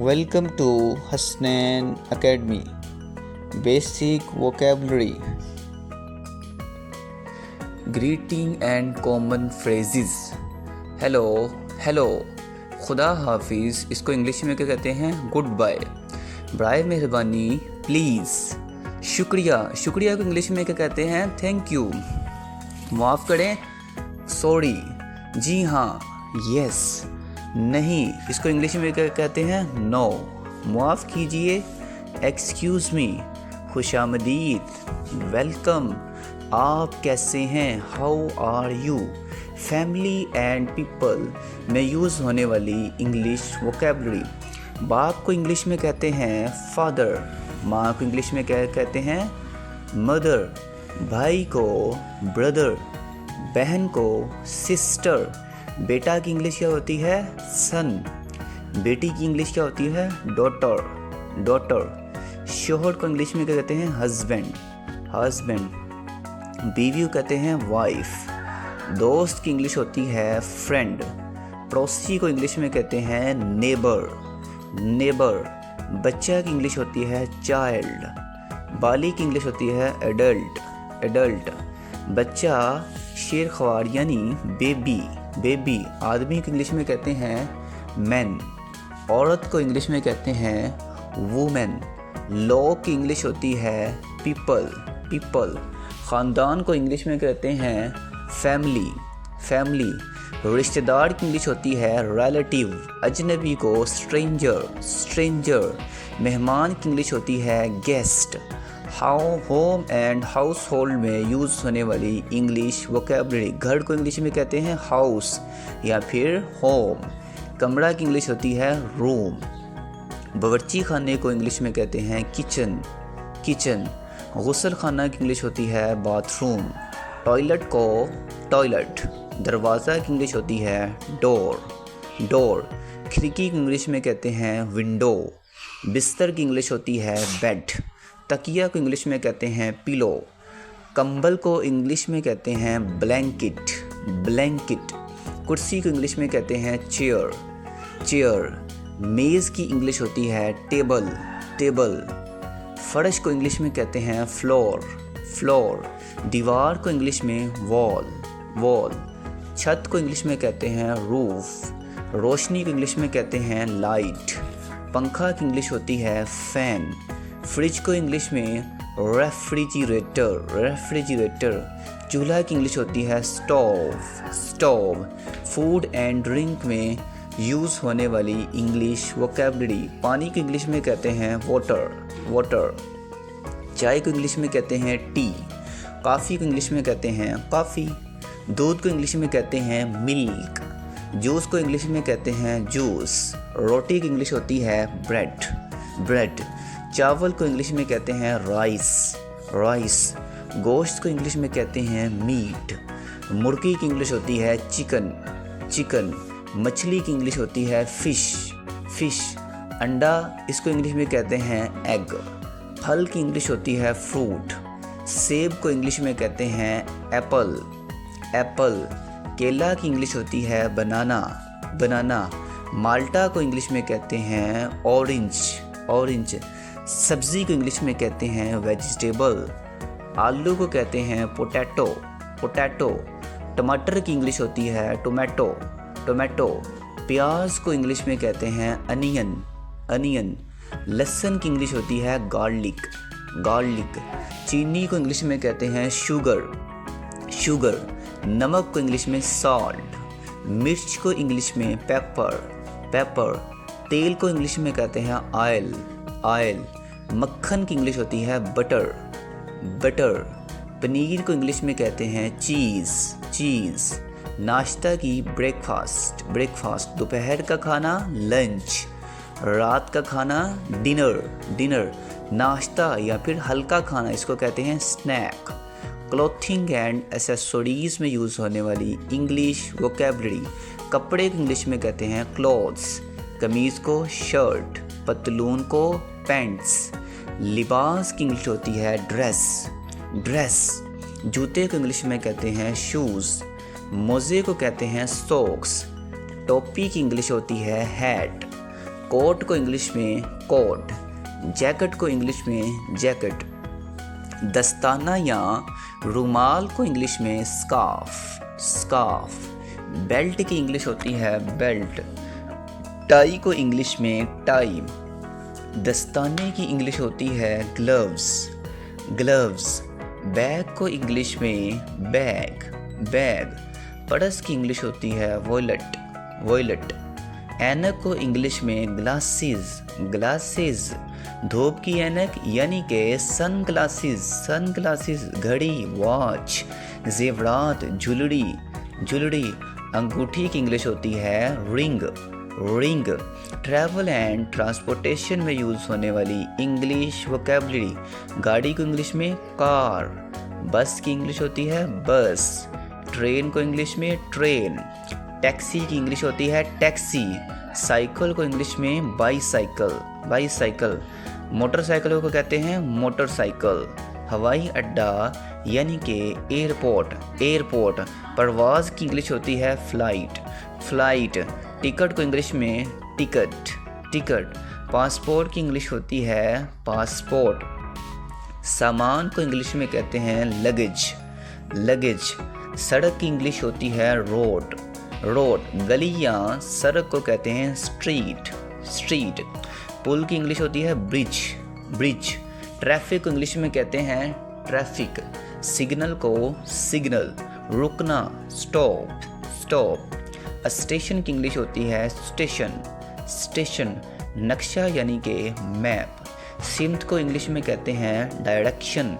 Welcome to Hasnain Academy. Basic vocabulary. Greeting and common phrases. Hello hello, खुदा हाफिज़ इसको English में क्या कहते हैं? Goodbye. बराए मेहरबानी, प्लीज़। शुक्रिया, शुक्रिया को इंग्लिश में क्या कहते हैं? Thank you. माफ़ करें, सॉरी। जी हाँ, यस। नहीं, इसको इंग्लिश में क्या कहते हैं? नो। माफ़ कीजिए, एक्सक्यूज़ मी। खुशामदीद, वेलकम। आप कैसे हैं? How are you? Family and people में यूज़ होने वाली इंग्लिश वोकेबलरी। बाप को इंग्लिश में कहते हैं फादर। माँ को इंग्लिश में क्या कहते हैं? मदर। भाई को ब्रदर। बहन को सिस्टर। बेटा की इंग्लिश क्या होती है? सन। बेटी की इंग्लिश क्या होती है? Daughter daughter. शोहर को इंग्लिश में क्या कहते हैं? Husband husband. बीवी को कहते हैं वाइफ। दोस्त की इंग्लिश होती है फ्रेंड। पड़ोसी को इंग्लिश में कहते हैं नेबर नेबर। बच्चा की इंग्लिश होती है चाइल्ड। बालिग की इंग्लिश होती है एडल्ट एडल्ट। बच्चा शेर ख्वार यानी बेबी बेबी। आदमी को इंग्लिश में कहते हैं मैन। औरत को इंग्लिश में कहते हैं वुमेन। लोग की इंग्लिश होती है पीपल पीपल। ख़ानदान को इंग्लिश में कहते हैं फैमिली फैमिली। रिश्तेदार की इंग्लिश होती है रिलेटिव। अजनबी को स्ट्रेंजर स्ट्रेंजर। मेहमान की इंग्लिश होती है guest. Home and house hold में यूज़ होने वाली इंग्लिश वोकेबलरी। घर को इंग्लिश में कहते हैं हाउस या फिर होम। कमरा की इंग्लिश होती है रूम। बावर्ची खाने को इंग्लिश में कहते हैं किचन किचन। गुसल खाना की इंग्लिश होती है बाथरूम। टॉयलेट को टॉयलेट। दरवाज़ा की इंग्लिश होती है डोर डोर। खिड़की की इंग्लिश में कहते हैं विंडो। बिस्तर की इंग्लिश होती है बेड। तकिया को इंग्लिश में कहते हैं पिलो। कंबल को इंग्लिश में कहते हैं ब्लैंकेट ब्लैंकेट। कुर्सी को इंग्लिश में कहते हैं चेयर चेयर। मेज़ की इंग्लिश होती है टेबल टेबल। फर्श को इंग्लिश में कहते हैं फ्लोर फ्लोर। दीवार को इंग्लिश में वॉल वॉल। छत को इंग्लिश में कहते हैं रूफ। रोशनी को इंग्लिश में कहते हैं लाइट। पंखा की इंग्लिश होती है फैन। फ्रिज को इंग्लिश में रेफ्रिजरेटर रेफ्रिजरेटर। चूल्हा की इंग्लिश होती है stove stove. Food and drink में यूज़ होने वाली इंग्लिश वोकेबलरी। पानी को इंग्लिश में कहते हैं वाटर वाटर। चाय को इंग्लिश में कहते हैं टी। कॉफ़ी को इंग्लिश में कहते हैं कॉफ़ी। दूध को इंग्लिश में कहते हैं मिल्क। जूस को इंग्लिश में कहते हैं जूस। रोटी की इंग्लिश होती है ब्रेड ब्रेड। चावल को इंग्लिश में कहते हैं राइस राइस। गोश्त को इंग्लिश में कहते हैं मीट। मुर्गी की इंग्लिश होती है चिकन चिकन। मछली की इंग्लिश होती है फिश फिश। अंडा, इसको इंग्लिश में कहते हैं एग। फल की इंग्लिश होती है फ्रूट। सेब को इंग्लिश में कहते हैं एप्पल एप्पल। केला की इंग्लिश होती है बनाना बनाना। माल्टा को इंग्लिश में कहते हैं ऑरेंज ऑरेंज। सब्ज़ी को इंग्लिश में कहते हैं वेजिटेबल। आलू को कहते हैं पोटैटो पोटैटो। टमाटर की इंग्लिश होती है टोमेटो टोमेटो। प्याज को इंग्लिश में कहते हैं अनियन अनियन। लहसुन की इंग्लिश होती है गार्लिक गार्लिक। चीनी को इंग्लिश में कहते हैं शुगर शुगर। नमक को इंग्लिश में सॉल्ट। मिर्च को इंग्लिश में पेपर पेपर। तेल को इंग्लिश में कहते हैं ऑयल ऑयल। मक्खन की इंग्लिश होती है बटर बटर। पनीर को इंग्लिश में कहते हैं चीज़ चीज़। नाश्ता की ब्रेकफास्ट ब्रेकफास्ट। दोपहर का खाना लंच। रात का खाना डिनर डिनर। नाश्ता या फिर हल्का खाना, इसको कहते हैं स्नैक। क्लॉथिंग एंड एसेसरीज में यूज़ होने वाली इंग्लिश वोकेबलरी। कपड़े को इंग्लिश में कहते हैं क्लॉथ्स। कमीज़ को शर्ट। पतलून को पैंट्स। लिबास की इंग्लिश होती है ड्रेस ड्रेस। जूते को इंग्लिश में कहते हैं शूज़। मोज़े को कहते हैं सॉक्स। टोपी की इंग्लिश होती है हैट। कोट को इंग्लिश में कोट, जैकेट को इंग्लिश में जैकेट, दस्ताना या रुमाल को इंग्लिश में स्कार्फ, स्कार्फ, बेल्ट की इंग्लिश होती है बेल्ट, टाई को इंग्लिश में टाई, दस्ताने की इंग्लिश होती है ग्लव्स, ग्लव्स, बैग को इंग्लिश में बैग, बैग, पर्स की इंग्लिश होती है वॉलेट, वॉलेट, ऐनक को इंग्लिश में ग्लासेस, ग्लासेस, धूप की ऐनक यानी कि सन ग्लासेस, सन ग्लासेस, घड़ी वॉच, जेवरात ज्वेलरी, ज्वेलरी, अंगूठी की इंग्लिश होती है ring, ring, travel and transportation में यूज़ होने वाली इंग्लिश वोकैबुलरी, गाड़ी को इंग्लिश में कार, बस की इंग्लिश होती है बस, ट्रेन को इंग्लिश में ट्रेन, टैक्सी की इंग्लिश होती है टैक्सी, साइकिल को इंग्लिश में बाईसाइकिल, बाईसाइकिल, मोटरसाइकिलों को कहते हैं मोटरसाइकिल, हवाई अड्डा यानी कि एयरपोर्ट, एयरपोर्ट, परवाज़ की इंग्लिश होती है फ़्लाइट, फ़्लाइट, टिकट को इंग्लिश में टिकट, टिकट, पासपोर्ट की इंग्लिश होती है पासपोर्ट, सामान को इंग्लिश में कहते हैं लगेज, लगेज, सड़क की इंग्लिश होती है रोड, रोड, गली या सड़क को कहते हैं स्ट्रीट, स्ट्रीट, पुल की इंग्लिश होती है ब्रिज, ब्रिज, ट्रैफिक को इंग्लिश में कहते हैं ट्रैफिक, सिग्नल को सिग्नल, रुकना स्टॉप, स्टॉप, स्टेशन की इंग्लिश होती है स्टेशन, स्टेशन, नक्शा यानी कि मैप, सिमत को इंग्लिश में कहते हैं direction,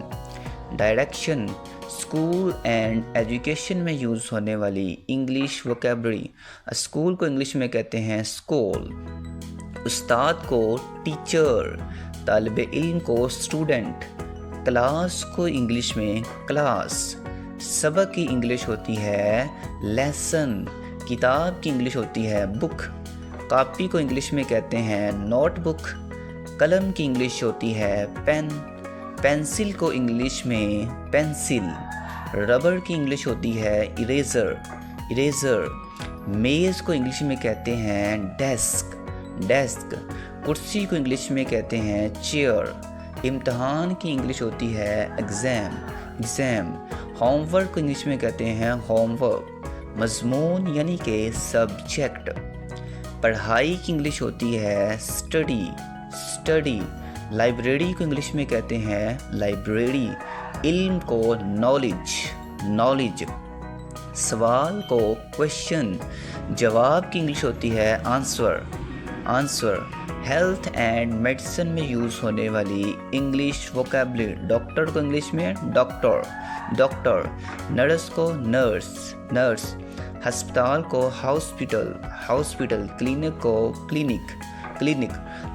direction, school and education में यूज़ होने वाली इंग्लिश वोकैबुलरी, स्कूल को इंग्लिश में कहते हैं स्कूल, उस्ताद को टीचर, तालिब इल्म को स्टूडेंट, क्लास को इंग्लिश में क्लास, सबक की इंग्लिश होती है लेसन, किताब की इंग्लिश होती है बुक, कॉपी को इंग्लिश में कहते हैं नोटबुक, कलम की इंग्लिश होती है पेन, पेंसिल को इंग्लिश में पेंसिल, रबर की इंग्लिश होती है इरेज़र, इरेज़र, मेज़ को इंग्लिश में कहते हैं डेस्क, डेस्क, कुर्सी को इंग्लिश में कहते हैं चेयर, इम्तहान की इंग्लिश होती है एग्ज़ाम, एग्ज़ाम, होमवर्क को इंग्लिश में कहते हैं होमवर्क, मज़मून यानी कि सब्जेक्ट, पढ़ाई की इंग्लिश होती है स्टडी, स्टडी, लाइब्रेरी को इंग्लिश में कहते हैं लाइब्रेरी, इल्म को नॉलेज, नॉलेज, सवाल को क्वेश्चन, जवाब की इंग्लिश होती है answer, answer, health and medicine में यूज़ होने वाली इंग्लिश वोकैबुलरी, डॉक्टर को इंग्लिश में डॉक्टर, डॉक्टर, नर्स को नर्स, नर्स, अस्पताल को हॉस्पिटल, हॉस्पिटल, क्लिनिक को क्लिनिक, क्लिनिक,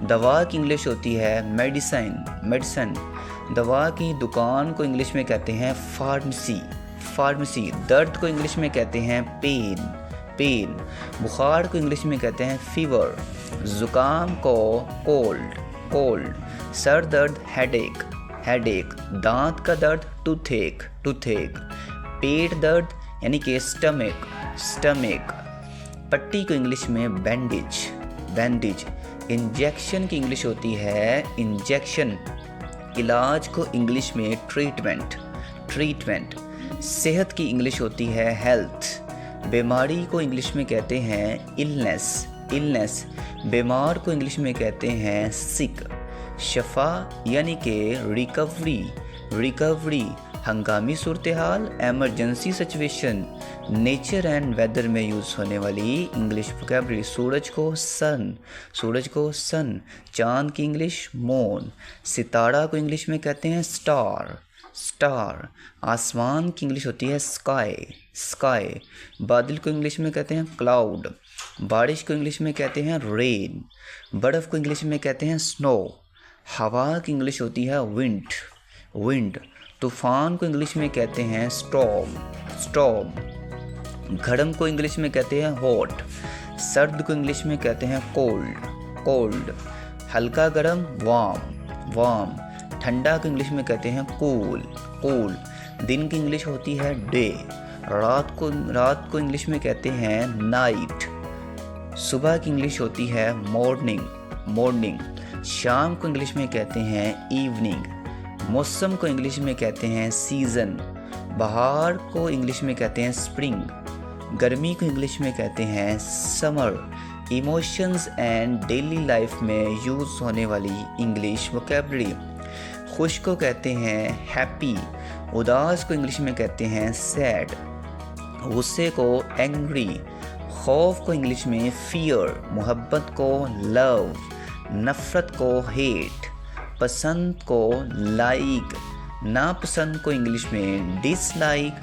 दवा की इंग्लिश होती है मेडिसिन, मेडिसिन, दवा की दुकान को इंग्लिश में कहते हैं फार्मेसी, फार्मेसी, दर्द को इंग्लिश में कहते हैं पेन, पेन, बुखार को इंग्लिश में कहते हैं फीवर, ज़ुकाम को कोल्ड, कोल्ड, सर दर्द हेडेक, हेडेक, दांत का दर्द टूथेक, टूथेक, पेट दर्द यानी कि स्टमक, स्टमक, पट्टी को इंग्लिश में बैंडेज, बैंडेज, इंजेक्शन की इंग्लिश होती है इंजेक्शन, इलाज को इंग्लिश में ट्रीटमेंट, ट्रीटमेंट, सेहत की इंग्लिश होती है हेल्थ, बीमारी को इंग्लिश में कहते हैं इलनेस, इलनेस, बीमार को इंग्लिश में कहते हैं सिक, शफा यानी कि रिकवरी, रिकवरी, हंगामी सूरत हाल emergency situation, nature and weather में यूज़ होने वाली इंग्लिश वोकैबुलरी, सूरज को सन, सूरज को सन, चांद की इंग्लिश मून, सितारा को इंग्लिश में कहते हैं स्टार, स्टार, आसमान की इंग्लिश होती है स्काई, स्काई, बादल को इंग्लिश में कहते हैं क्लाउड, बारिश को इंग्लिश में कहते हैं रेन, बर्फ़ को इंग्लिश में कहते हैं स्नो, हवा की इंग्लिश होती है विंड, विंड, तूफ़ान को इंग्लिश में कहते हैं स्टॉर्म, स्टॉर्म, गर्म को इंग्लिश में कहते हैं हॉट, सर्द को इंग्लिश में कहते हैं कोल्ड, कोल्ड, हल्का गर्म वार्म, वार्म, ठंडा को इंग्लिश में कहते हैं कूल, कूल, दिन की इंग्लिश होती है डे, रात को इंग्लिश में कहते हैं नाइट, सुबह की इंग्लिश होती है मॉर्निंग, मॉर्निंग। शाम को इंग्लिश में कहते हैं इवनिंग। मौसम को इंग्लिश में कहते हैं सीज़न। बहार को इंग्लिश में कहते हैं स्प्रिंग। गर्मी को इंग्लिश में कहते हैं summer. Emotions and daily life में यूज़ होने वाली इंग्लिश वोकैबुलरी। खुश को कहते हैं हैप्पी। उदास को इंग्लिश में कहते हैं सैड। गुस्से को एंग्री। खौफ को इंग्लिश में फियर। मोहब्बत को लव। नफ़रत को हेट। पसंद को लाइक। नापसंद को इंग्लिश में डिसलाइक।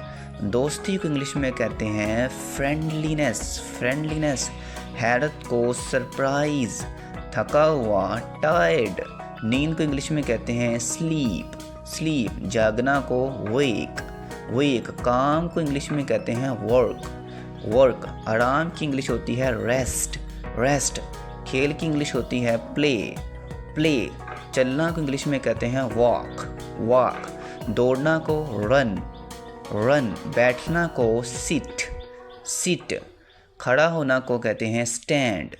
दोस्ती को इंग्लिश में कहते हैं फ्रेंडलीनेस। हैरत को सरप्राइज। थका हुआ टायर्ड। नींद को इंग्लिश में कहते हैं स्लीप। जागना को वेक। काम को इंग्लिश में कहते हैं वर्क। आराम की इंग्लिश होती है रेस्ट। खेल की इंग्लिश होती है प्ले। चलना को इंग्लिश में कहते हैं वॉक। दौड़ना को रन। बैठना को सिट। खड़ा होना को कहते हैं स्टैंड।